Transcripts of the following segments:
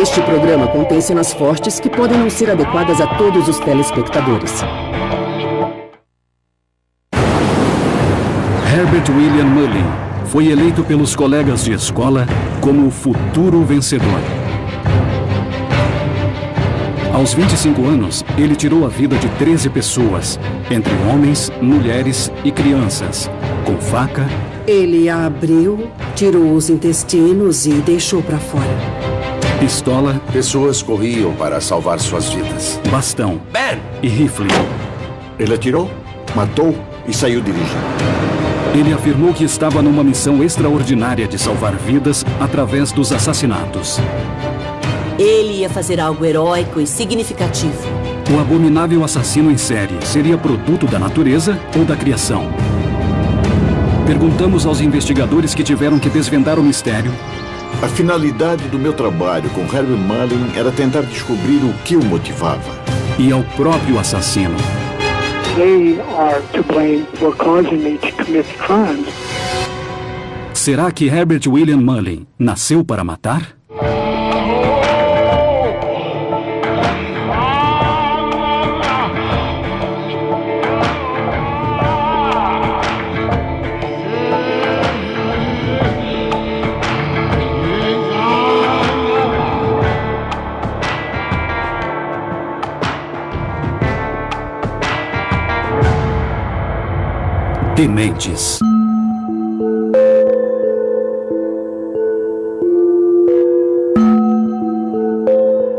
Este programa contém cenas fortes que podem não ser adequadas a todos os telespectadores. Herbert William Mullin foi eleito pelos colegas de escola como o futuro vencedor. Aos 25 anos, ele tirou a vida de 13 pessoas, entre homens, mulheres e crianças, com faca. Ele a abriu, tirou os intestinos e deixou para fora. Pistola. Pessoas corriam para salvar suas vidas. Bastão. Ben! E rifle. Ele atirou, matou e saiu dirigindo. Ele afirmou que estava numa missão extraordinária de salvar vidas através dos assassinatos. Ele ia fazer algo heróico e significativo. O abominável assassino em série seria produto da natureza ou da criação? Perguntamos aos investigadores que tiveram que desvendar o mistério. A finalidade do meu trabalho com Herbert Mullin era tentar descobrir o que o motivava. E ao próprio assassino. They are to blame for causing me to commit crimes. Será que Herbert William Mullin nasceu para matar? Dementes.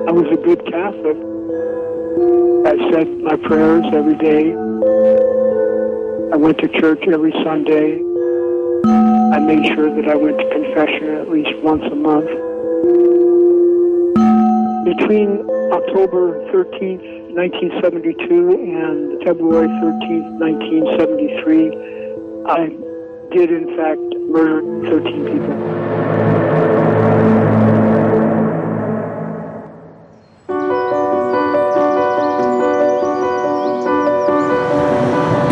I was a good Catholic. I said my prayers every day. I went to church every Sunday. I made sure that I went to confession at least once a month. Between October 13th, 1972 and February 13th, 1973, I did in fact murder 13 people.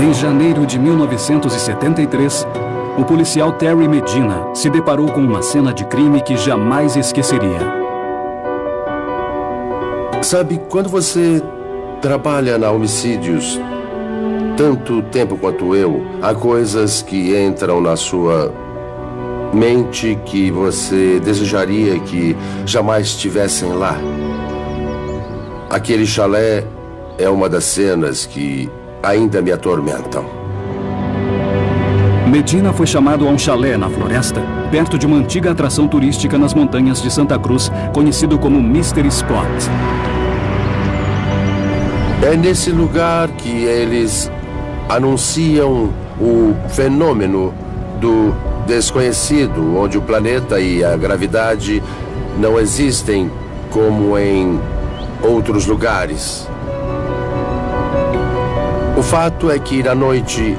Em janeiro de 1973, o policial Terry Medina se deparou com uma cena de crime que jamais esqueceria. Sabe, quando você trabalha na Homicídios tanto tempo quanto eu, há coisas que entram na sua mente que você desejaria que jamais estivessem lá. Aquele chalé é uma das cenas que ainda me atormentam. Medina foi chamado a um chalé na floresta, perto de uma antiga atração turística nas montanhas de Santa Cruz, conhecido como Mystery Spot. É nesse lugar que eles anunciam o fenômeno do desconhecido, onde o planeta e a gravidade não existem como em outros lugares. O fato é que na noite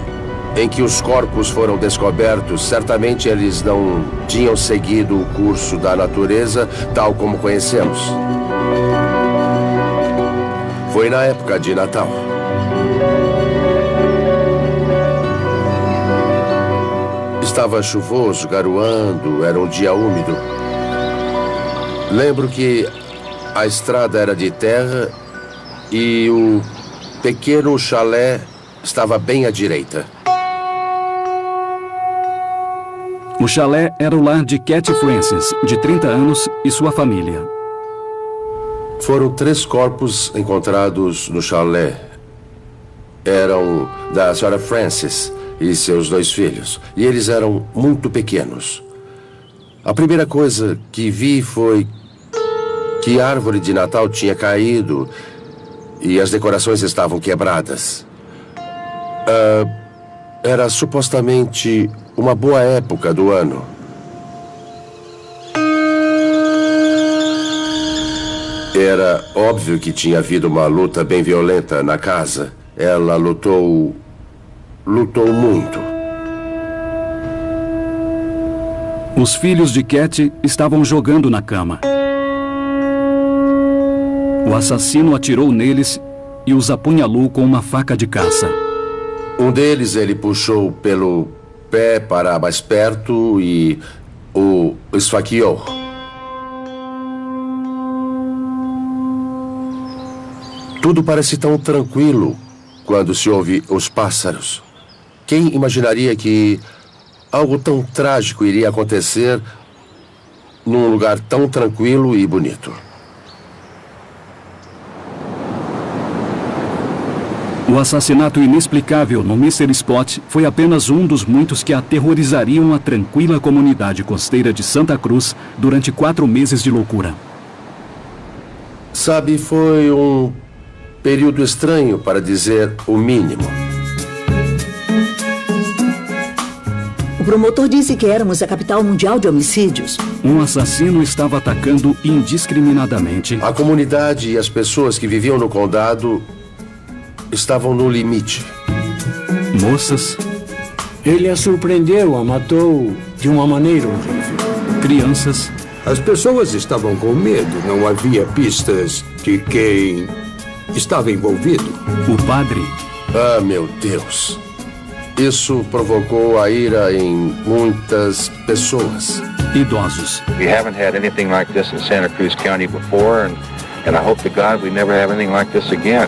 em que os corpos foram descobertos, certamente eles não tinham seguido o curso da natureza tal como conhecemos. Foi na época de Natal. Estava chuvoso, garoando, era um dia úmido. Lembro que a estrada era de terra e o pequeno chalé estava bem à direita. O chalé era o lar de Cat Francis, de 30 anos, e sua família. Foram 3 corpos encontrados no chalé. Eram da senhora Francis e seus 2 filhos. E eles eram muito pequenos. A primeira coisa que vi foi que a árvore de Natal tinha caído e as decorações estavam quebradas. Era supostamente uma boa época do ano. Era óbvio que tinha havido uma luta bem violenta na casa. Ela lutou muito. Os filhos de Cat estavam jogando na cama. O assassino atirou neles e os apunhalou com uma faca de caça. Um deles ele puxou pelo pé para mais perto e o esfaqueou. Tudo parece tão tranquilo quando se ouve os pássaros. Quem imaginaria que algo tão trágico iria acontecer num lugar tão tranquilo e bonito? O assassinato inexplicável no Mr. Spot foi apenas um dos muitos que aterrorizariam a tranquila comunidade costeira de Santa Cruz durante 4 meses de loucura. Sabe, foi um período estranho, para dizer o mínimo. O promotor disse que éramos a capital mundial de homicídios. Um assassino estava atacando indiscriminadamente A comunidade e as pessoas que viviam no condado estavam no limite. moças, Ele a surpreendeu, a matou de uma maneira horrível. crianças, As pessoas estavam com medo, não havia pistas de quem estava envolvido. o padre, Ah, meu Deus. Isso provocou a ira em muitas pessoas. idosos. We haven't had anything like this in Santa Cruz County before, and I hope to God we never have anything like this again.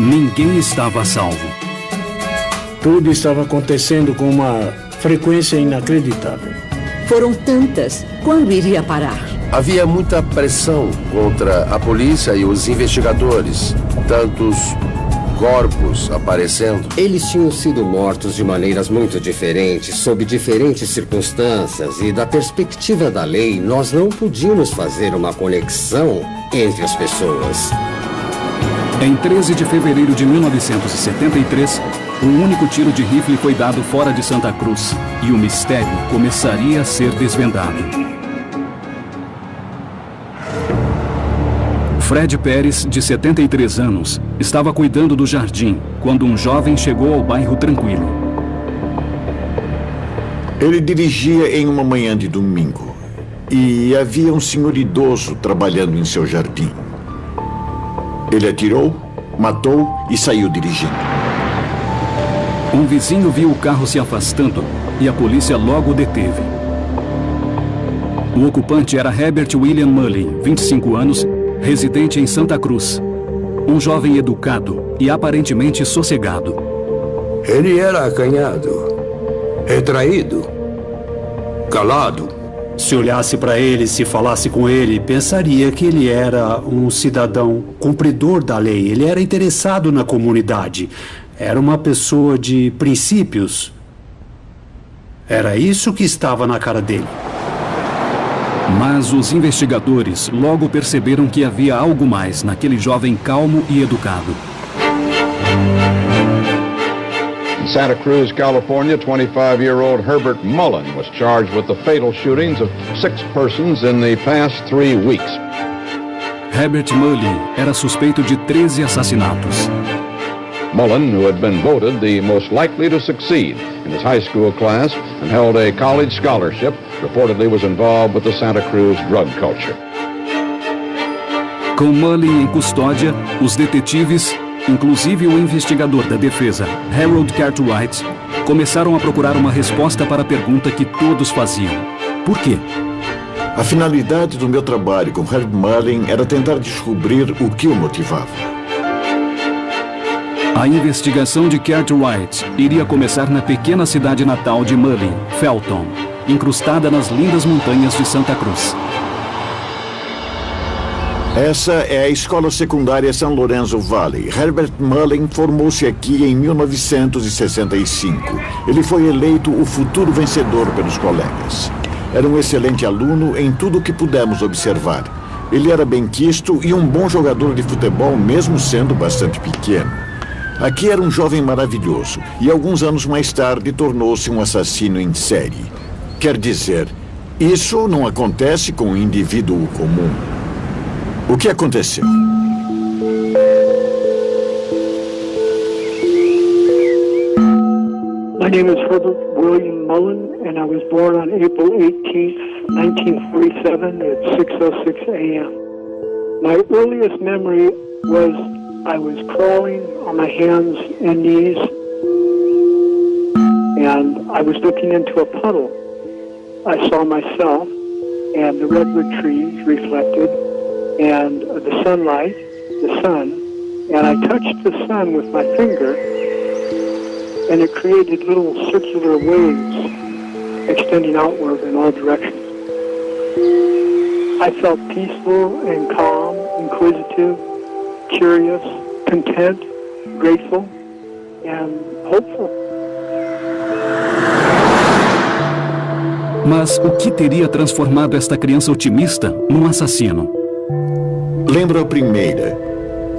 Ninguém estava a salvo. Tudo estava acontecendo com uma frequência inacreditável. Foram tantas. Quando iria parar? Havia muita pressão contra a polícia e os investigadores. Tantos corpos aparecendo. Eles tinham sido mortos de maneiras muito diferentes, sob diferentes circunstâncias, e da perspectiva da lei, nós não podíamos fazer uma conexão entre as pessoas. Em 13 de fevereiro de 1973, um único tiro de rifle foi dado fora de Santa Cruz e o mistério começaria a ser desvendado. Fred Pérez, de 73 anos, estava cuidando do jardim quando um jovem chegou ao bairro Tranquilo. Ele dirigia em uma manhã de domingo e havia um senhor idoso trabalhando em seu jardim. Ele atirou, matou e saiu dirigindo. Um vizinho viu o carro se afastando e a polícia logo o deteve. O ocupante era Herbert William Mullin, 25 anos, residente em Santa Cruz. Um jovem educado e aparentemente sossegado. Ele era acanhado, retraído, calado. Se olhasse para ele, se falasse com ele, pensaria que ele era um cidadão cumpridor da lei. Ele era interessado na comunidade. Era uma pessoa de princípios. Era isso que estava na cara dele. Mas os investigadores logo perceberam que havia algo mais naquele jovem calmo e educado. In Santa Cruz, California, 25-year-old Herbert Mullen was charged with the fatal shootings of 6 persons in the past 3 weeks. Herbert Mullin era suspeito de 13 assassinatos. Mullen, who had been voted the most likely to succeed in his high school class and held a college scholarship, reportedly was involved with the Santa Cruz drug culture. Com Mullin em custódia, os detetives, inclusive o investigador da defesa, Harold Cartwright, começaram a procurar uma resposta para a pergunta que todos faziam. Por quê? A finalidade do meu trabalho com Herb Mullin era tentar descobrir o que o motivava. A investigação de Cartwright iria começar na pequena cidade natal de Mullin, Felton, incrustada nas lindas montanhas de Santa Cruz. Essa é a escola secundária San Lorenzo Valley. Herbert Mullin formou-se aqui em 1965. Ele foi eleito o futuro vencedor pelos colegas. Era um excelente aluno em tudo o que pudemos observar. Ele era benquisto e um bom jogador de futebol, mesmo sendo bastante pequeno. Aqui era um jovem maravilhoso e alguns anos mais tarde tornou-se um assassino em série. Quer dizer, isso não acontece com um indivíduo comum. O que aconteceu? My name is Herbert William Mullen, and I was born on April 18th, 1947 at 6:06 a.m. My earliest memory was I was crawling on my hands and knees, and I was looking into a puddle. I saw myself and the redwood trees reflected, and the sunlight, the sun, and I touched the sun with my finger, and it created little circular waves extending outward in all directions. I felt peaceful and calm, inquisitive, curious, content, grateful, and hopeful. Mas o que teria transformado esta criança otimista num assassino? Lembro a primeira,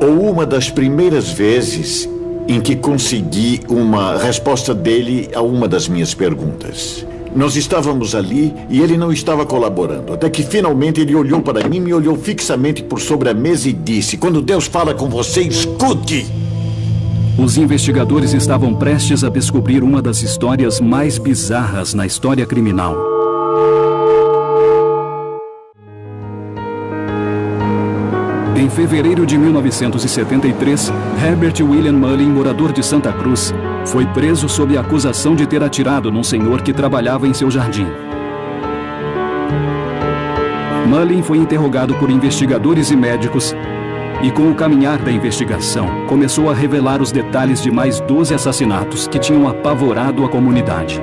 ou uma das primeiras vezes em que consegui uma resposta dele a uma das minhas perguntas. Nós estávamos ali e ele não estava colaborando, até que finalmente ele olhou para mim, me olhou fixamente por sobre a mesa e disse: "Quando Deus fala com você, escute!" Os investigadores estavam prestes a descobrir uma das histórias mais bizarras na história criminal. Em fevereiro de 1973, Herbert William Mullin, morador de Santa Cruz, foi preso sob a acusação de ter atirado num senhor que trabalhava em seu jardim. Mullin foi interrogado por investigadores e médicos e, com o caminhar da investigação, começou a revelar os detalhes de mais 12 assassinatos que tinham apavorado a comunidade.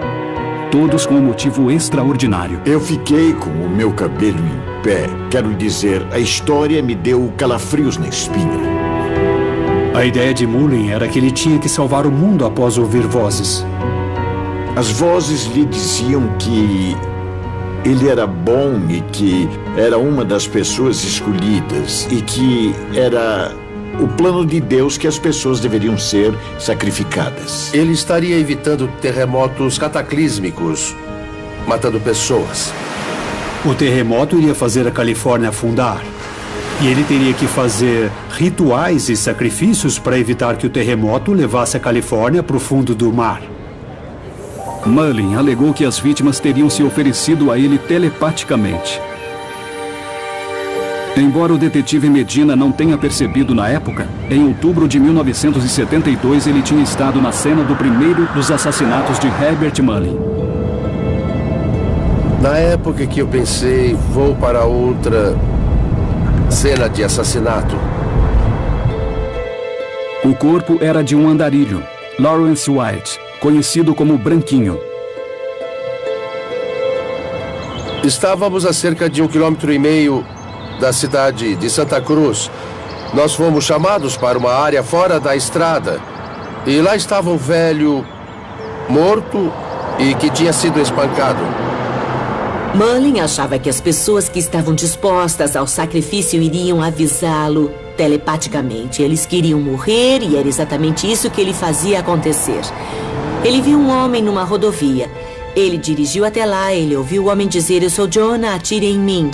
Todos com um motivo extraordinário. Eu fiquei com o meu cabelo em pé. Quero dizer, a história me deu calafrios na espinha. A ideia de Mullin era que ele tinha que salvar o mundo após ouvir vozes. As vozes lhe diziam que ele era bom e que era uma das pessoas escolhidas e que era o plano de Deus que as pessoas deveriam ser sacrificadas. Ele estaria evitando terremotos cataclísmicos, matando pessoas. O terremoto iria fazer a Califórnia afundar. E ele teria que fazer rituais e sacrifícios para evitar que o terremoto levasse a Califórnia para o fundo do mar. Mullin alegou que as vítimas teriam se oferecido a ele telepaticamente. Embora o detetive Medina não tenha percebido na época, em outubro de 1972 ele tinha estado na cena do primeiro dos assassinatos de Herbert Mullin. Na época que eu pensei, vou para outra cena de assassinato. O corpo era de um andarilho, Lawrence White, conhecido como Branquinho. Estávamos a cerca de 1,5 km da cidade de Santa Cruz. Nós fomos chamados para uma área fora da estrada. E lá estava um velho morto e que tinha sido espancado. Mullin achava que as pessoas que estavam dispostas ao sacrifício iriam avisá-lo telepaticamente. Eles queriam morrer e era exatamente isso que ele fazia acontecer. Ele viu um homem numa rodovia. Ele dirigiu até lá, ele ouviu o homem dizer: "Eu sou Jonah, atire em mim."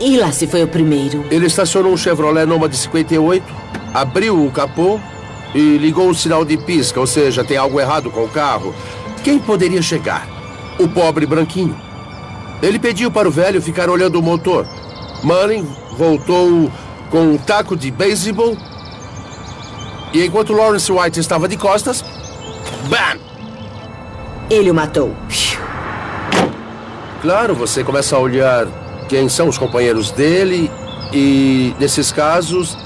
E lá se foi o primeiro. Ele estacionou um Chevrolet Noma de 58, abriu o capô e ligou o sinal de pisca, ou seja, tem algo errado com o carro. Quem poderia chegar? O pobre Branquinho. Ele pediu para o velho ficar olhando o motor. Mullin voltou com um taco de beisebol e enquanto Lawrence White estava de costas, bam! Ele o matou. Claro, você começa a olhar quem são os companheiros dele e, nesses casos,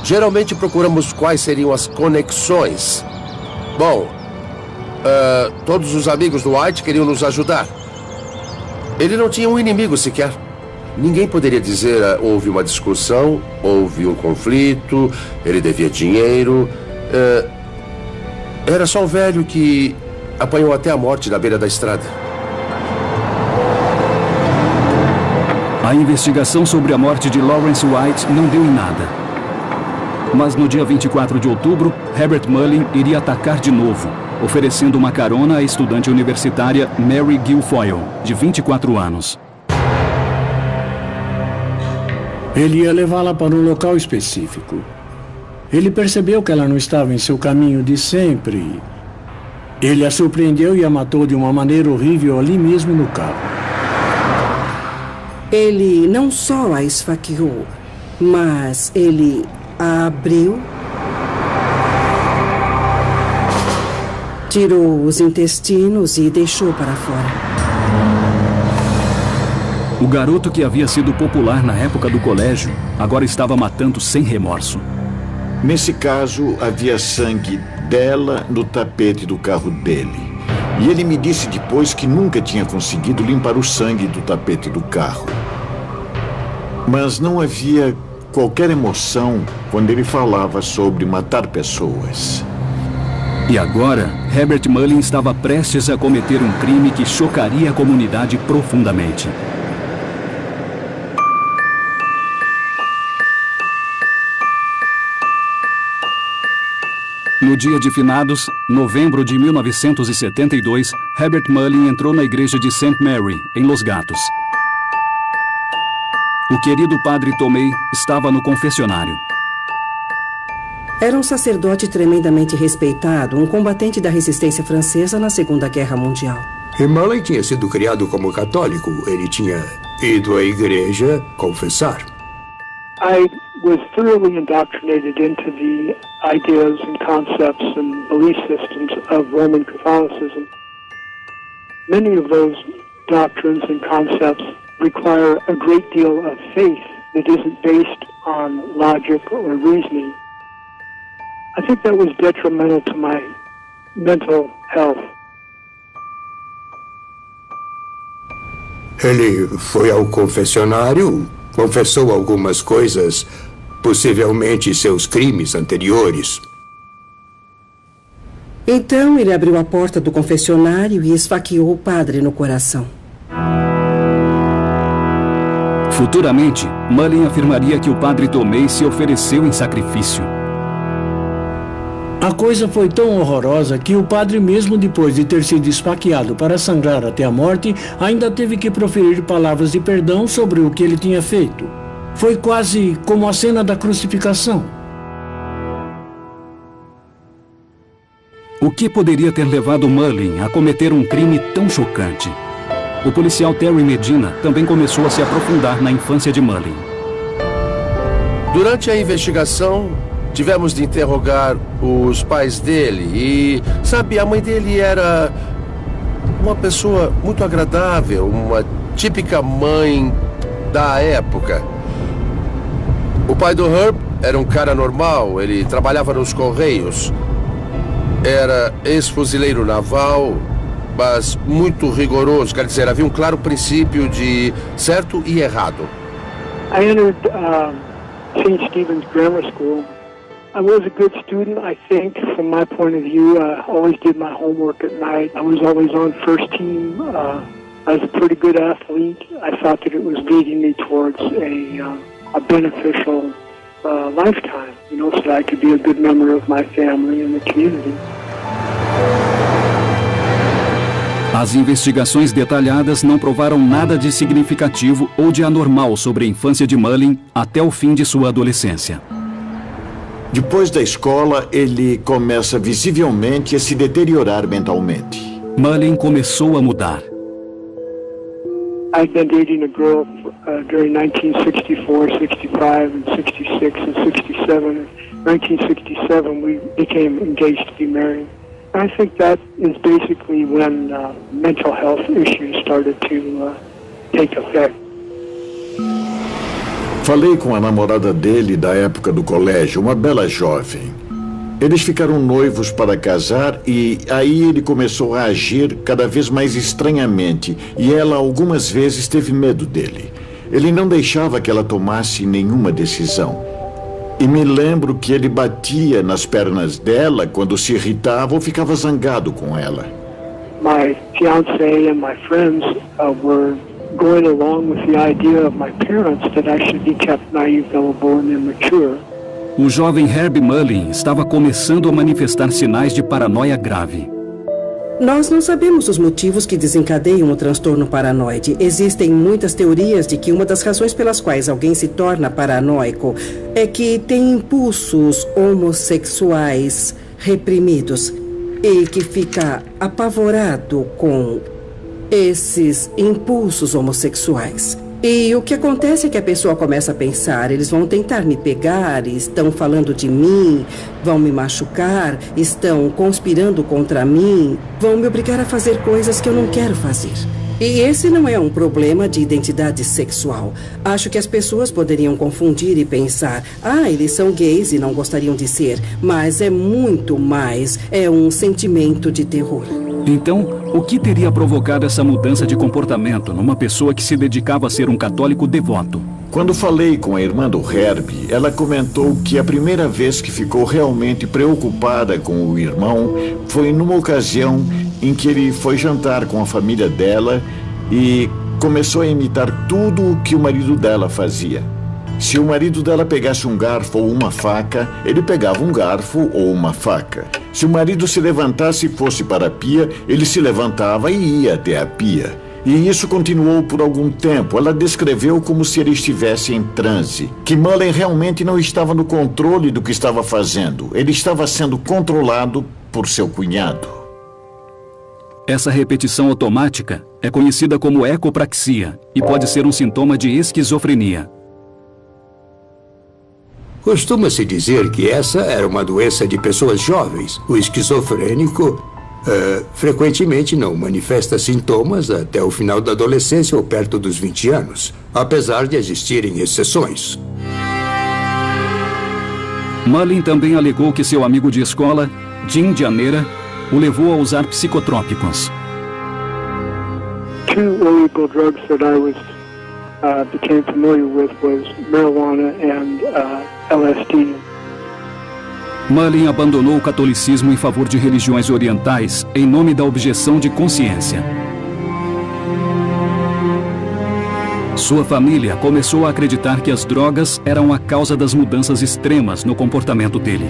geralmente procuramos quais seriam as conexões. Bom, todos os amigos do White queriam nos ajudar. Ele não tinha um inimigo sequer. Ninguém poderia dizer houve uma discussão, houve um conflito, ele devia dinheiro. Era só um velho que apanhou até a morte na beira da estrada. A investigação sobre a morte de Lawrence White não deu em nada. Mas no dia 24 de outubro, Herbert Mullin iria atacar de novo, oferecendo uma carona à estudante universitária Mary Guilfoyle, de 24 anos. Ele ia levá-la para um local específico. Ele percebeu que ela não estava em seu caminho de sempre. Ele a surpreendeu e a matou de uma maneira horrível ali mesmo no carro. Ele não só a esfaqueou, mas ele a abriu, tirou os intestinos e deixou para fora. O garoto que havia sido popular na época do colégio agora estava matando sem remorso. Nesse caso, havia sangue dela no tapete do carro dele. E ele me disse depois que nunca tinha conseguido limpar o sangue do tapete do carro. Mas não havia qualquer emoção quando ele falava sobre matar pessoas. E agora, Herbert Mullin estava prestes a cometer um crime que chocaria a comunidade profundamente. No dia de finados, novembro de 1972, Herbert Mullin entrou na igreja de St. Mary, em Los Gatos. O querido padre Tomei estava no confessionário. Era um sacerdote tremendamente respeitado, um combatente da resistência francesa na Segunda Guerra Mundial. E Mullin tinha sido criado como católico. Ele tinha ido à igreja confessar. I was thoroughly indoctrinated into the ideas and concepts and belief systems of Roman Catholicism. Many of those doctrines and concepts require a great deal of faith that isn't based on logic or reasoning. I think that was detrimental to my mental health. Ele foi ao confessionário, confessou algumas coisas, possivelmente seus crimes anteriores. Então ele abriu a porta do confessionário e esfaqueou o padre no coração. Futuramente, Mullin afirmaria que o padre Tomei se ofereceu em sacrifício. A coisa foi tão horrorosa que o padre, mesmo depois de ter sido esfaqueado para sangrar até a morte, ainda teve que proferir palavras de perdão sobre o que ele tinha feito. Foi quase como a cena da crucificação. O que poderia ter levado Mullin a cometer um crime tão chocante? O policial Terry Medina também começou a se aprofundar na infância de Mullin. Durante a investigação, tivemos de interrogar os pais dele e, sabe, a mãe dele era uma pessoa muito agradável, uma típica mãe da época. O pai do Herb era um cara normal, ele trabalhava nos Correios. Era ex-fuzileiro naval, mas muito rigoroso, quer dizer, havia um claro princípio de certo e errado. I entered St. Stephen's Grammar School. I was a good student, I think, from my point of view. I always did my homework at night. I was always on first team. I was a pretty good athlete. I thought that it was leading me towards a beneficial lifetime, you know, so that I could be a good member of my family and the community. As investigações detalhadas não provaram nada de significativo ou de anormal sobre a infância de Mullin até o fim de sua adolescência. Depois da escola, ele começa visivelmente a se deteriorar mentalmente. Mullin começou a mudar. I'd been dating a girl during 1964, 65, and 66, and 67. In 1967, we became engaged to be married. I think that is basically when mental health issues started to take effect. Falei com a namorada dele da época do colégio, uma bela jovem. Eles ficaram noivos para casar e aí ele começou a agir cada vez mais estranhamente e ela algumas vezes teve medo dele. Ele não deixava que ela tomasse nenhuma decisão. E me lembro que ele batia nas pernas dela quando se irritava ou ficava zangado com ela. My fiancé and my friends were going along with the idea of my parents that I should be kept naive, gullible and immature. O jovem Herb Mullin estava começando a manifestar sinais de paranoia grave. Nós não sabemos os motivos que desencadeiam o transtorno paranoide. Existem muitas teorias de que uma das razões pelas quais alguém se torna paranoico é que tem impulsos homossexuais reprimidos e que fica apavorado com esses impulsos homossexuais. E o que acontece é que a pessoa começa a pensar, eles vão tentar me pegar, estão falando de mim, vão me machucar, estão conspirando contra mim, vão me obrigar a fazer coisas que eu não quero fazer. E esse não é um problema de identidade sexual. Acho que as pessoas poderiam confundir e pensar: eles são gays e não gostariam de ser. Mas é muito mais. É um sentimento de terror. Então, o que teria provocado essa mudança de comportamento numa pessoa que se dedicava a ser um católico devoto? Quando falei com a irmã do Herbie, ela comentou que a primeira vez que ficou realmente preocupada com o irmão foi numa ocasião em que ele foi jantar com a família dela e começou a imitar tudo o que o marido dela fazia. Se o marido dela pegasse um garfo ou uma faca, ele pegava um garfo ou uma faca. Se o marido se levantasse e fosse para a pia, ele se levantava e ia até a pia. E isso continuou por algum tempo. Ela descreveu como se ele estivesse em transe, que Mullen realmente não estava no controle do que estava fazendo. Ele estava sendo controlado por seu cunhado. Essa repetição automática é conhecida como ecopraxia e pode ser um sintoma de esquizofrenia. Costuma-se dizer que essa era uma doença de pessoas jovens. O esquizofrênico frequentemente não manifesta sintomas até o final da adolescência ou perto dos 20 anos, apesar de existirem exceções. Mullen também alegou que seu amigo de escola, Jim Janera, o levou a usar psicotrópicos. Two illegal drugs that I became familiar with was marijuana and LSD. Mullen abandonou o catolicismo em favor de religiões orientais em nome da objeção de consciência. Sua família começou a acreditar que as drogas eram a causa das mudanças extremas no comportamento dele.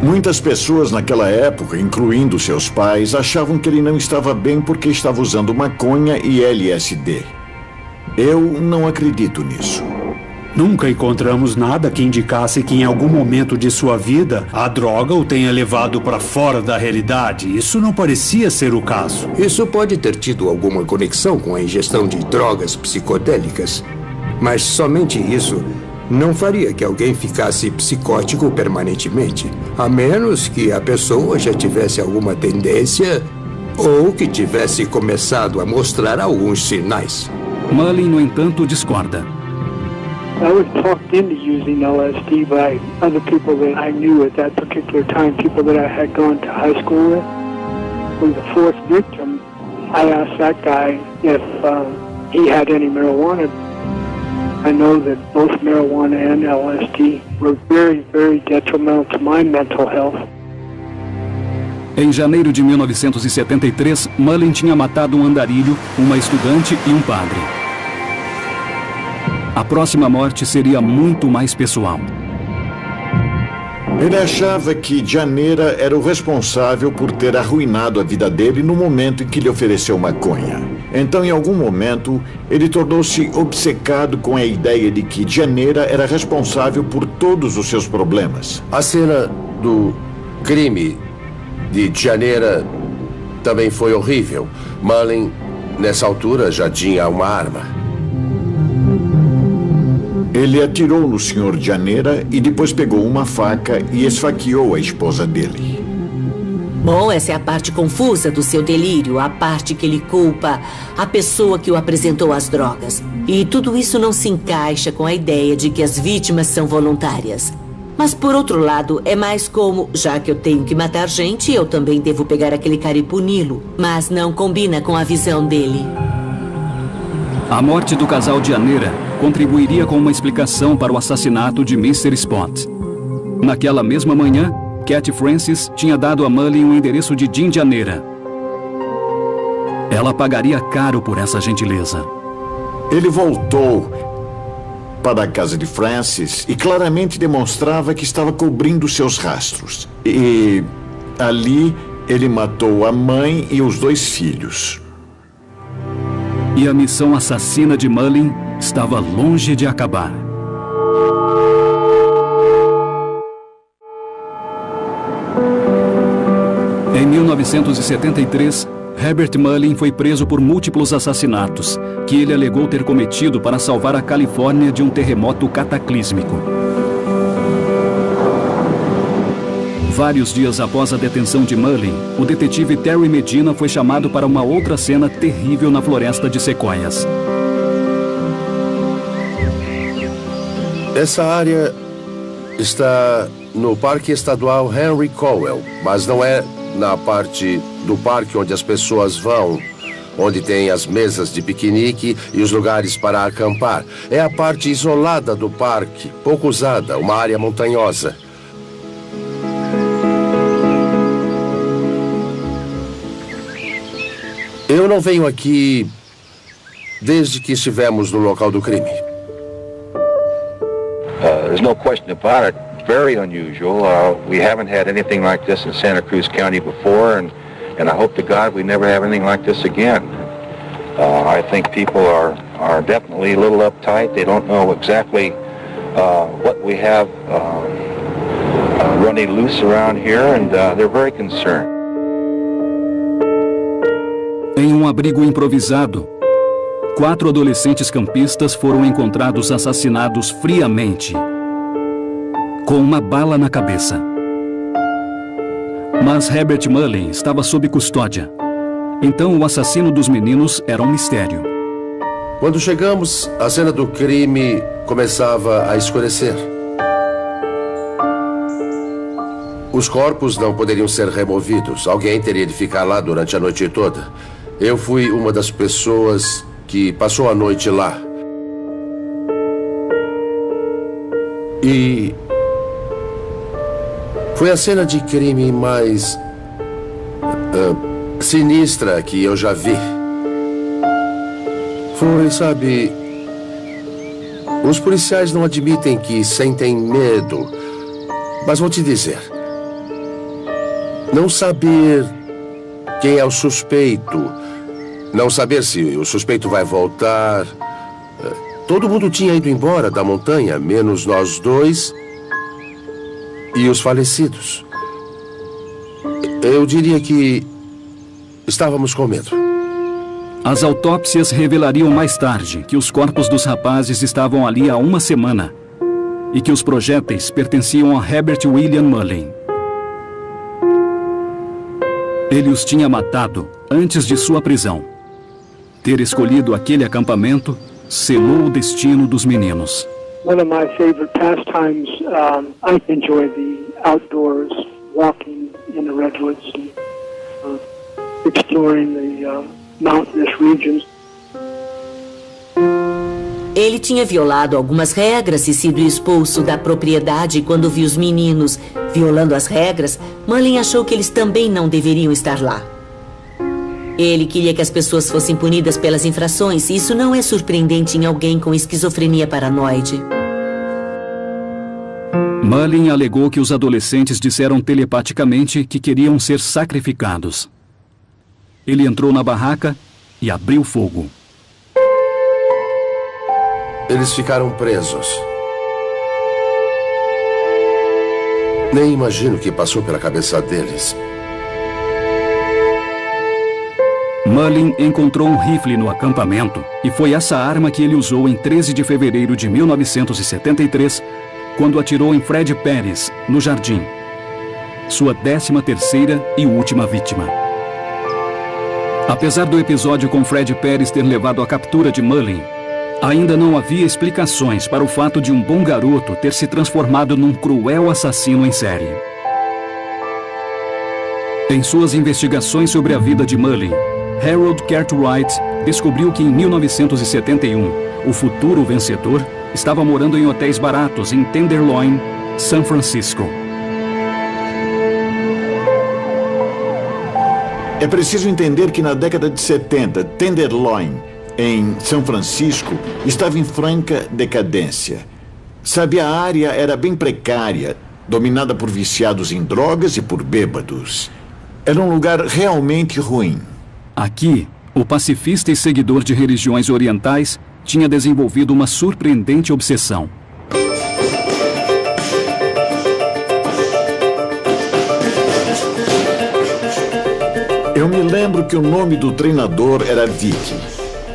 Muitas pessoas naquela época, incluindo seus pais, achavam que ele não estava bem porque estava usando maconha e LSD. Eu não acredito nisso. Nunca encontramos nada que indicasse que em algum momento de sua vida a droga o tenha levado para fora da realidade. Isso não parecia ser o caso. Isso pode ter tido alguma conexão com a ingestão de drogas psicodélicas, mas somente isso não faria que alguém ficasse psicótico permanentemente, a menos que a pessoa já tivesse alguma tendência ou que tivesse começado a mostrar alguns sinais. Mullen, no entanto, discorda. I was talked into using LSD by other people that I knew at that particular time, people that I had gone to high school with. For the fourth victim, I asked that guy if he had any marijuana. I know that both marijuana and LSD were very, very detrimental to my mental health. Em janeiro de 1973, Mullen tinha matado um andarilho, uma estudante e um padre. A próxima morte seria muito mais pessoal. Ele achava que Janera era o responsável por ter arruinado a vida dele no momento em que lhe ofereceu maconha. Então, em algum momento, ele tornou-se obcecado com a ideia de que Janera era responsável por todos os seus problemas. A cena do crime de Janera também foi horrível. Mullen, nessa altura, já tinha uma arma. Ele atirou no Sr. Janera e depois pegou uma faca e esfaqueou a esposa dele. Bom, essa é a parte confusa do seu delírio, a parte que ele culpa a pessoa que o apresentou às drogas. E tudo isso não se encaixa com a ideia de que as vítimas são voluntárias. Mas, por outro lado, é mais como, já que eu tenho que matar gente, eu também devo pegar aquele cara e puni-lo. Mas não combina com a visão dele. A morte do casal Janera contribuiria com uma explicação para o assassinato de Mr. Spot. Naquela mesma manhã, Cat Francis tinha dado a Mullen o endereço de Jim Janera. Ela pagaria caro por essa gentileza. Ele voltou para a casa de Francis e claramente demonstrava que estava cobrindo seus rastros. E ali ele matou a mãe e os 2 filhos. E a missão assassina de Mullen estava longe de acabar. Em 1973, Herbert Mullen foi preso por múltiplos assassinatos, que ele alegou ter cometido para salvar a Califórnia de um terremoto cataclísmico. Vários dias após a detenção de Mullin, o detetive Terry Medina foi chamado para uma outra cena terrível na floresta de sequoias. Essa área está no Parque Estadual Henry Cowell, mas não é na parte do parque onde as pessoas vão, onde tem as mesas de piquenique e os lugares para acampar. É a parte isolada do parque, pouco usada, uma área montanhosa. Eu não venho aqui desde que estivemos no local do crime. There's no question about it. It's very unusual. We haven't had anything like this in Santa Cruz County before, and I hope to God we never have anything like this again. I think people are definitely a little uptight. They don't know exactly what we have running loose around here, and they're very concerned. Em um abrigo improvisado, 4 adolescentes campistas foram encontrados assassinados friamente, com uma bala na cabeça. Mas Herbert Mullin estava sob custódia. Então o assassino dos meninos era um mistério. Quando chegamos, a cena do crime começava a escurecer. Os corpos não poderiam ser removidos. Alguém teria de ficar lá durante a noite toda. Eu fui uma das pessoas que passou a noite lá. E foi a cena de crime mais sinistra que eu já vi. Foi, sabe, os policiais não admitem que sentem medo, mas vou te dizer, não saber quem é o suspeito, não saber se o suspeito vai voltar. Todo mundo tinha ido embora da montanha, menos nós dois e os falecidos. Eu diria que estávamos com medo. As autópsias revelariam mais tarde que os corpos dos rapazes estavam ali há uma semana e que os projéteis pertenciam a Herbert William Mullin. Ele os tinha matado antes de sua prisão. Ter escolhido aquele acampamento selou o destino dos meninos. One of my favorite pastimes, I enjoy the outdoors, walking in the redwoods and exploring the mountainous regions. Ele tinha violado algumas regras e sido expulso da propriedade. Quando viu os meninos violando as regras, Mullin achou que eles também não deveriam estar lá. Ele queria que as pessoas fossem punidas pelas infrações, e isso não é surpreendente em alguém com esquizofrenia paranoide. Mullin alegou que os adolescentes disseram telepaticamente que queriam ser sacrificados. Ele entrou na barraca e abriu fogo. Eles ficaram presos. Nem imagino o que passou pela cabeça deles. Mullin encontrou um rifle no acampamento e foi essa arma que ele usou em 13 de fevereiro de 1973, quando atirou em Fred Pérez, no jardim. Sua 13ª e última vítima. Apesar do episódio com Fred Pérez ter levado à captura de Mullin, ainda não havia explicações para o fato de um bom garoto ter se transformado num cruel assassino em série. Em suas investigações sobre a vida de Mullin, Harold Cartwright descobriu que em 1971, o futuro vencedor estava morando em hotéis baratos em Tenderloin, São Francisco. É preciso entender que na década de 70, Tenderloin, em São Francisco, estava em franca decadência. Sabe, a área era bem precária, dominada por viciados em drogas e por bêbados. Era um lugar realmente ruim. Aqui, o pacifista e seguidor de religiões orientais tinha desenvolvido uma surpreendente obsessão. Eu me lembro que o nome do treinador era Vicky.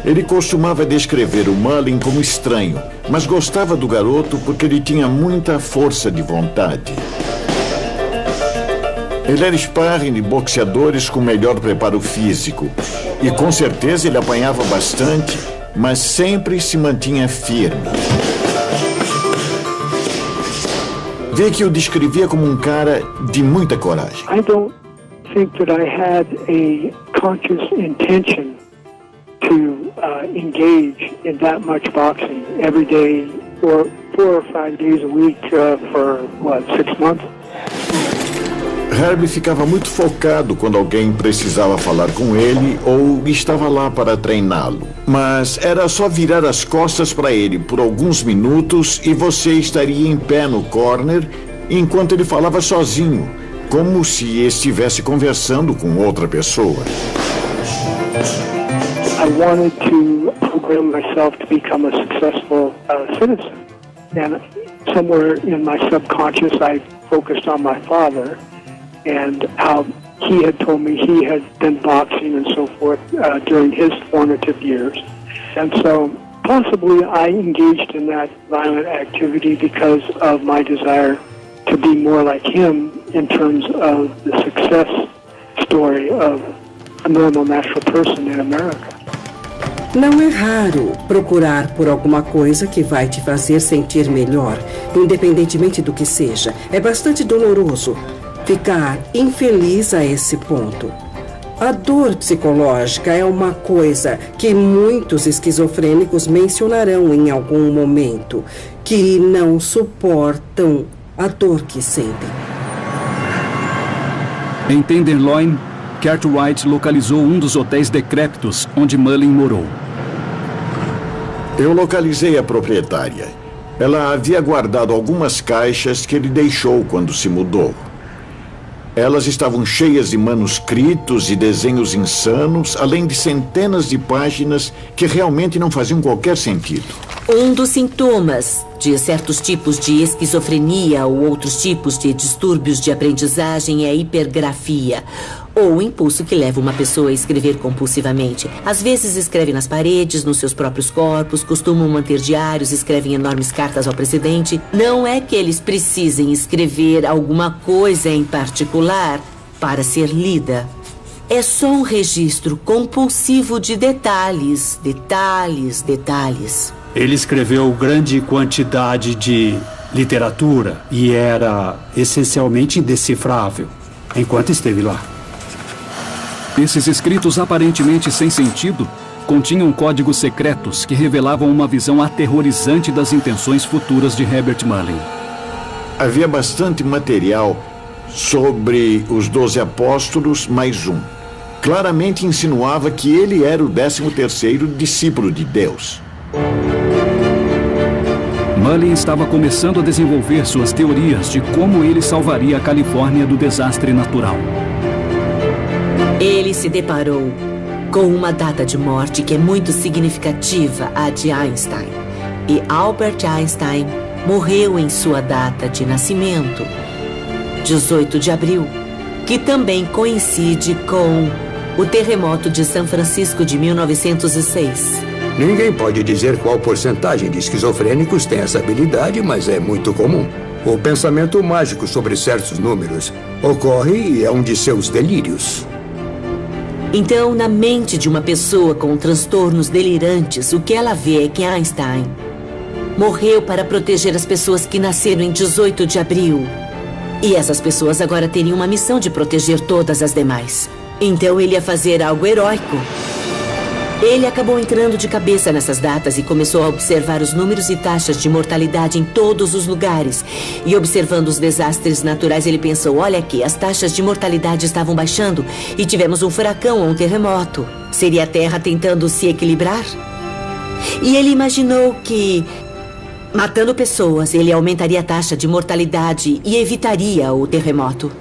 Ele costumava descrever o Mullin como estranho, mas gostava do garoto porque ele tinha muita força de vontade. Ele era sparring de boxeadores com melhor preparo físico. E com certeza ele apanhava bastante, mas sempre se mantinha firme. Vê que o descrevia como um cara de muita coragem. I don't think that I had a conscious intention to engage in that much boxing every day or 4 or 5 days a week for, 6 months? Herbie ficava muito focado quando alguém precisava falar com ele ou estava lá para treiná-lo. Mas era só virar as costas para ele por alguns minutos e você estaria em pé no corner enquanto ele falava sozinho, como se estivesse conversando com outra pessoa. I wanted to program myself to become a successful citizen. And somewhere in my subconscious I focused on my father and how he had told me he had been boxing and so forth during his formative years. And so possibly I engaged in that violent activity because of my desire to be more like him in terms of the success story of a normal natural person in America. Não é raro procurar por alguma coisa que vai te fazer sentir melhor, independentemente do que seja. É bastante doloroso ficar infeliz a esse ponto. A dor psicológica é uma coisa que muitos esquizofrênicos mencionarão em algum momento, que não suportam a dor que sentem. Em Tenderloin, Cartwright localizou um dos hotéis decrépitos onde Mullin morou. Eu localizei a proprietária. Ela havia guardado algumas caixas que ele deixou quando se mudou. Elas estavam cheias de manuscritos e desenhos insanos, além de centenas de páginas que realmente não faziam qualquer sentido. Um dos sintomas de certos tipos de esquizofrenia ou outros tipos de distúrbios de aprendizagem é a hipergrafia, ou o impulso que leva uma pessoa a escrever compulsivamente. Às vezes escreve nas paredes, nos seus próprios corpos, costumam manter diários, escrevem enormes cartas ao presidente. Não é que eles precisem escrever alguma coisa em particular para ser lida. É só um registro compulsivo de detalhes, detalhes, detalhes. Ele escreveu grande quantidade de literatura e era essencialmente indecifrável enquanto esteve lá. Esses escritos aparentemente sem sentido continham códigos secretos que revelavam uma visão aterrorizante das intenções futuras de Herbert Mullin. Havia bastante material sobre os 12 apóstolos mais um. Claramente insinuava que ele era o 13º discípulo de Deus. Mullin estava começando a desenvolver suas teorias de como ele salvaria a Califórnia do desastre natural. Ele se deparou com uma data de morte que é muito significativa, a de Einstein. E Albert Einstein morreu em sua data de nascimento, 18 de abril, que também coincide com o terremoto de São Francisco de 1906. Ninguém pode dizer qual porcentagem de esquizofrênicos tem essa habilidade, mas é muito comum. O pensamento mágico sobre certos números ocorre e é um de seus delírios. Então, na mente de uma pessoa com transtornos delirantes, o que ela vê é que Einstein morreu para proteger as pessoas que nasceram em 18 de abril. E essas pessoas agora teriam uma missão de proteger todas as demais. Então ele ia fazer algo heróico. Ele acabou entrando de cabeça nessas datas e começou a observar os números e taxas de mortalidade em todos os lugares. E observando os desastres naturais, ele pensou, olha aqui, as taxas de mortalidade estavam baixando e tivemos um furacão ou um terremoto. Seria a Terra tentando se equilibrar? E ele imaginou que, matando pessoas, ele aumentaria a taxa de mortalidade e evitaria o terremoto.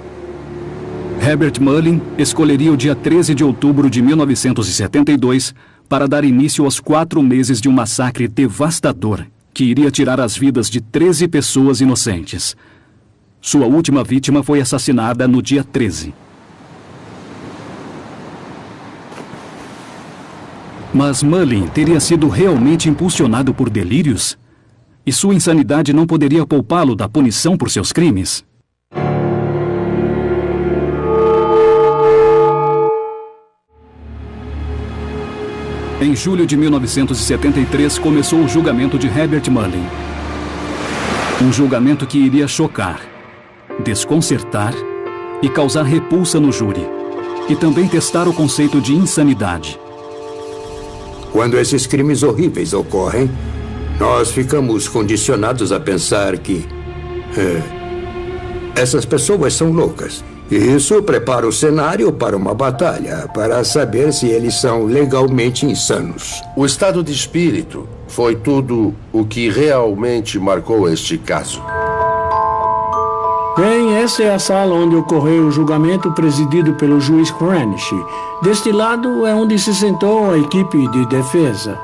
Herbert Mullin escolheria o dia 13 de outubro de 1972 para dar início aos 4 meses de um massacre devastador que iria tirar as vidas de 13 pessoas inocentes. Sua última vítima foi assassinada no dia 13. Mas Mullin teria sido realmente impulsionado por delírios? E sua insanidade não poderia poupá-lo da punição por seus crimes? Em julho de 1973, começou o julgamento de Herbert Mullin. Um julgamento que iria chocar, desconcertar e causar repulsa no júri. E também testar o conceito de insanidade. Quando esses crimes horríveis ocorrem, nós ficamos condicionados a pensar que essas pessoas são loucas. E isso prepara o cenário para uma batalha, para saber se eles são legalmente insanos. O estado de espírito foi tudo o que realmente marcou este caso. Bem, essa é a sala onde ocorreu o julgamento presidido pelo juiz Cranish. Deste lado é onde se sentou a equipe de defesa.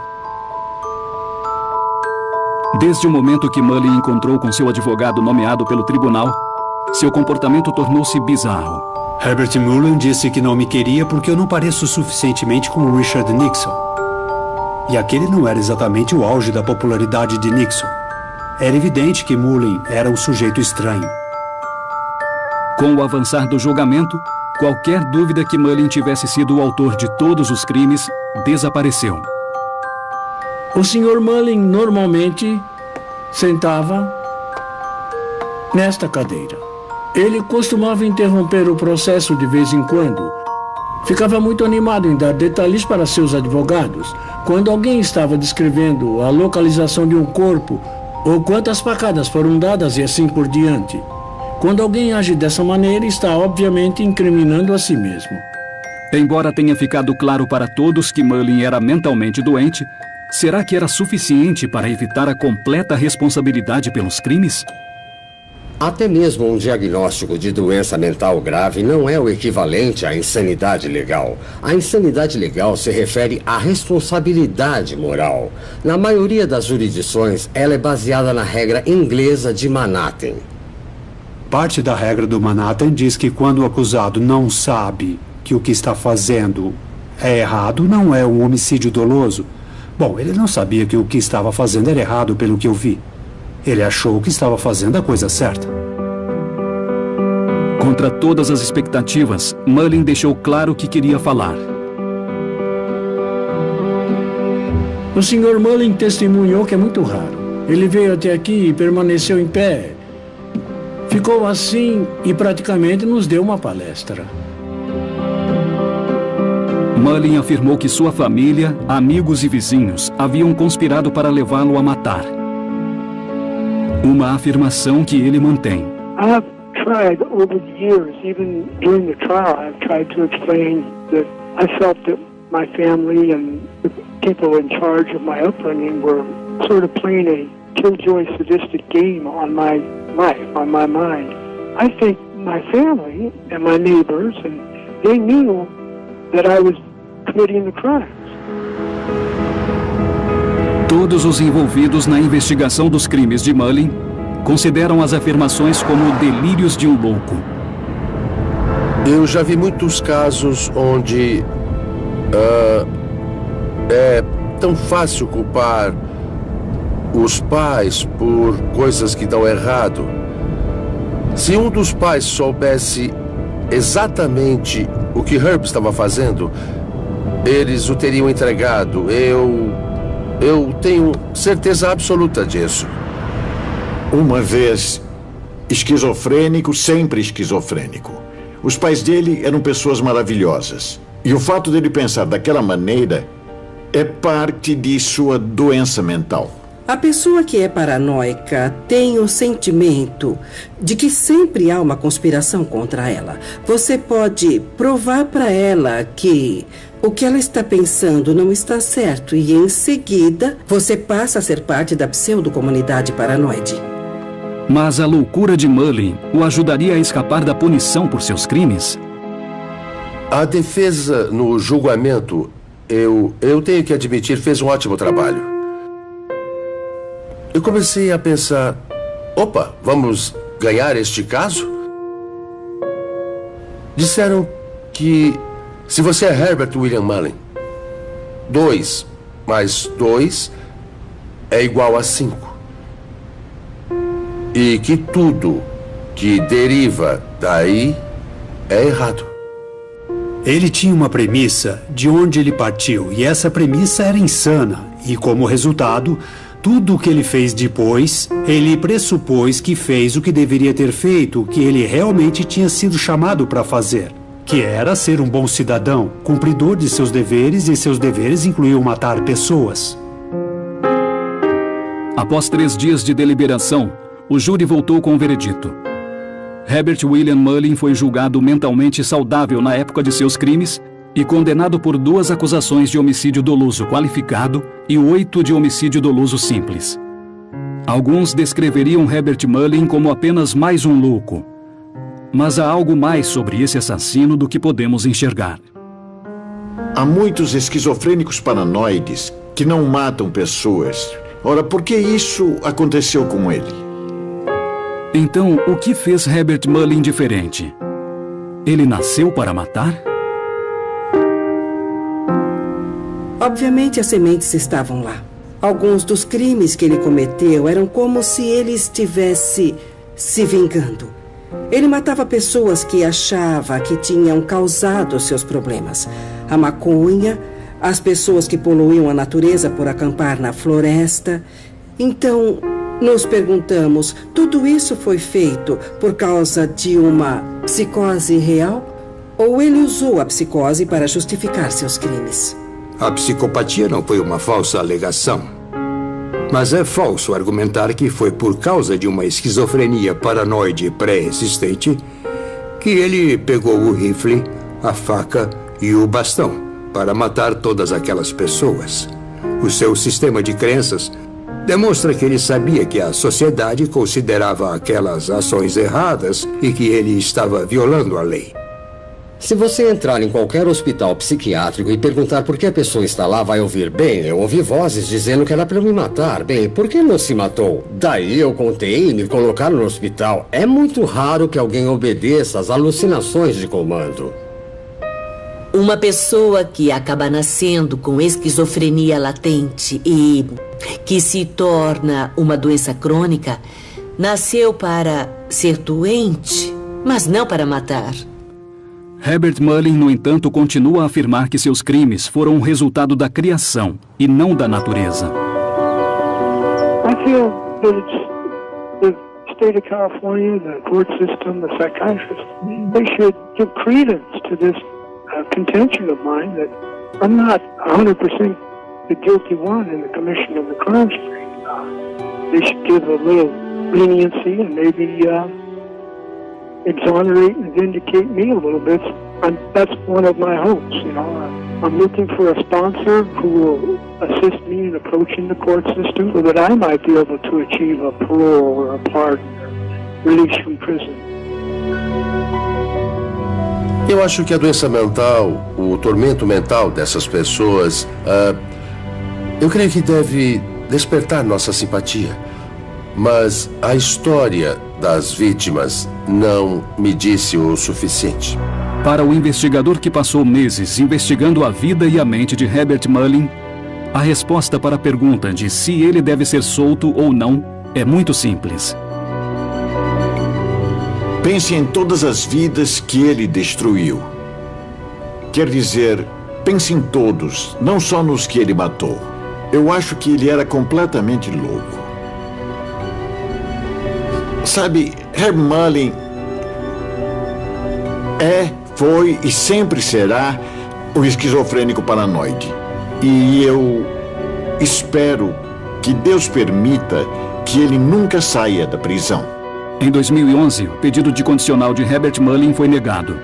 Desde o momento que Mullin encontrou com seu advogado nomeado pelo tribunal, seu comportamento tornou-se bizarro. Herbert Mullin disse que não me queria porque eu não pareço suficientemente com Richard Nixon. E aquele não era exatamente o auge da popularidade de Nixon. Era evidente que Mullin era um sujeito estranho. Com o avançar do julgamento, qualquer dúvida que Mullin tivesse sido o autor de todos os crimes desapareceu. O Sr. Mullin normalmente sentava nesta cadeira. Ele costumava interromper o processo de vez em quando. Ficava muito animado em dar detalhes para seus advogados quando alguém estava descrevendo a localização de um corpo ou quantas facadas foram dadas e assim por diante. Quando alguém age dessa maneira, está obviamente incriminando a si mesmo. Embora tenha ficado claro para todos que Mullin era mentalmente doente, será que era suficiente para evitar a completa responsabilidade pelos crimes? Até mesmo um diagnóstico de doença mental grave não é o equivalente à insanidade legal. A insanidade legal se refere à responsabilidade moral. Na maioria das jurisdições, ela é baseada na regra inglesa de Manhattan. Parte da regra do Manhattan diz que quando o acusado não sabe que o que está fazendo é errado, não é um homicídio doloso. Bom, ele não sabia que o que estava fazendo era errado pelo que eu vi. Ele achou que estava fazendo a coisa certa. Contra todas as expectativas, Mullin deixou claro que queria falar. O Sr. Mullin testemunhou que é muito raro. Ele veio até aqui e permaneceu em pé. Ficou assim e praticamente nos deu uma palestra. Mullin afirmou que sua família, amigos e vizinhos haviam conspirado para levá-lo a matar. Uma afirmação que ele mantém. I've tried over the years, even during the trial, I've tried to explain that I felt that my family and the people in charge of my upbringing were sort of playing a killjoy sadistic game on my life, on my mind. I think my family and my neighbors, and they knew that I was committing the crimes. Todos os envolvidos na investigação dos crimes de Mullin consideram as afirmações como delírios de um louco. Eu já vi muitos casos onde é tão fácil culpar os pais por coisas que dão errado. Se um dos pais soubesse exatamente o que Herb estava fazendo, eles o teriam entregado. Eu tenho certeza absoluta disso. Uma vez esquizofrênico, sempre esquizofrênico. Os pais dele eram pessoas maravilhosas. E o fato dele pensar daquela maneira é parte de sua doença mental. A pessoa que é paranoica tem o sentimento de que sempre há uma conspiração contra ela. Você pode provar para ela que o que ela está pensando não está certo e, em seguida, você passa a ser parte da pseudo-comunidade paranoide. Mas a loucura de Mullin o ajudaria a escapar da punição por seus crimes? A defesa no julgamento, eu tenho que admitir, fez um ótimo trabalho. Eu comecei a pensar, opa, vamos ganhar este caso? Disseram que se você é Herbert William Mullin, 2 mais 2 é igual a 5. E que tudo que deriva daí é errado. Ele tinha uma premissa de onde ele partiu, e essa premissa era insana. E como resultado, tudo o que ele fez depois, ele pressupôs que fez o que deveria ter feito, o que ele realmente tinha sido chamado para fazer, que era ser um bom cidadão, cumpridor de seus deveres, e seus deveres incluíam matar pessoas. Após 3 dias de deliberação, o júri voltou com o veredito. Herbert William Mullin foi julgado mentalmente saudável na época de seus crimes e condenado por 2 acusações de homicídio doloso qualificado e 8 de homicídio doloso simples. Alguns descreveriam Herbert Mullin como apenas mais um louco. Mas há algo mais sobre esse assassino do que podemos enxergar. Há muitos esquizofrênicos paranoides que não matam pessoas. Ora, por que isso aconteceu com ele? Então, o que fez Herbert Mullin diferente? Ele nasceu para matar? Obviamente, as sementes estavam lá. Alguns dos crimes que ele cometeu eram como se ele estivesse se vingando. Ele matava pessoas que achava que tinham causado seus problemas. A maconha, as pessoas que poluíam a natureza por acampar na floresta. Então, nos perguntamos, tudo isso foi feito por causa de uma psicose real? Ou ele usou a psicose para justificar seus crimes? A psicopatia não foi uma falsa alegação. Mas é falso argumentar que foi por causa de uma esquizofrenia paranoide pré-existente que ele pegou o rifle, a faca e o bastão para matar todas aquelas pessoas. O seu sistema de crenças demonstra que ele sabia que a sociedade considerava aquelas ações erradas e que ele estava violando a lei. Se você entrar em qualquer hospital psiquiátrico e perguntar por que a pessoa está lá, vai ouvir: bem, eu ouvi vozes dizendo que era para me matar. Bem, por que não se matou? Daí eu contei e me colocaram no hospital. É muito raro que alguém obedeça às alucinações de comando. Uma pessoa que acaba nascendo com esquizofrenia latente e que se torna uma doença crônica, nasceu para ser doente, mas não para matar. Herbert Mullin, no entanto, continua a afirmar que seus crimes foram um resultado da criação e não da natureza. I feel that it's the state of California, the court system, the psychiatrists, they should give credence to this contention of mine that I'm not 100% the guilty one in the commission of the crime spree. They should give a little leniency and maybe exonerate and vindicate me a little bit. That's one of my hopes, you know. I'm looking for a sponsor who will assist me in approaching the court system so that I might be able to achieve a parole or a pardon or release from prison. Eu acho que a doença mental, o tormento mental dessas pessoas, eu creio que deve despertar nossa simpatia. Mas a história das vítimas não me disse o suficiente. Para o investigador que passou meses investigando a vida e a mente de Herbert Mullin, a resposta para a pergunta de se ele deve ser solto ou não é muito simples. Pense em todas as vidas que ele destruiu. Quer dizer, pense em todos, não só nos que ele matou. Eu acho que ele era completamente louco. Sabe, Herb Mullin foi e sempre será um esquizofrênico paranoide. E eu espero que Deus permita que ele nunca saia da prisão. Em 2011, o pedido de condicional de Herbert Mullin foi negado.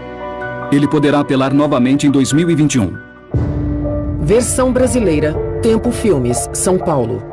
Ele poderá apelar novamente em 2021. Versão brasileira, Tempo Filmes, São Paulo.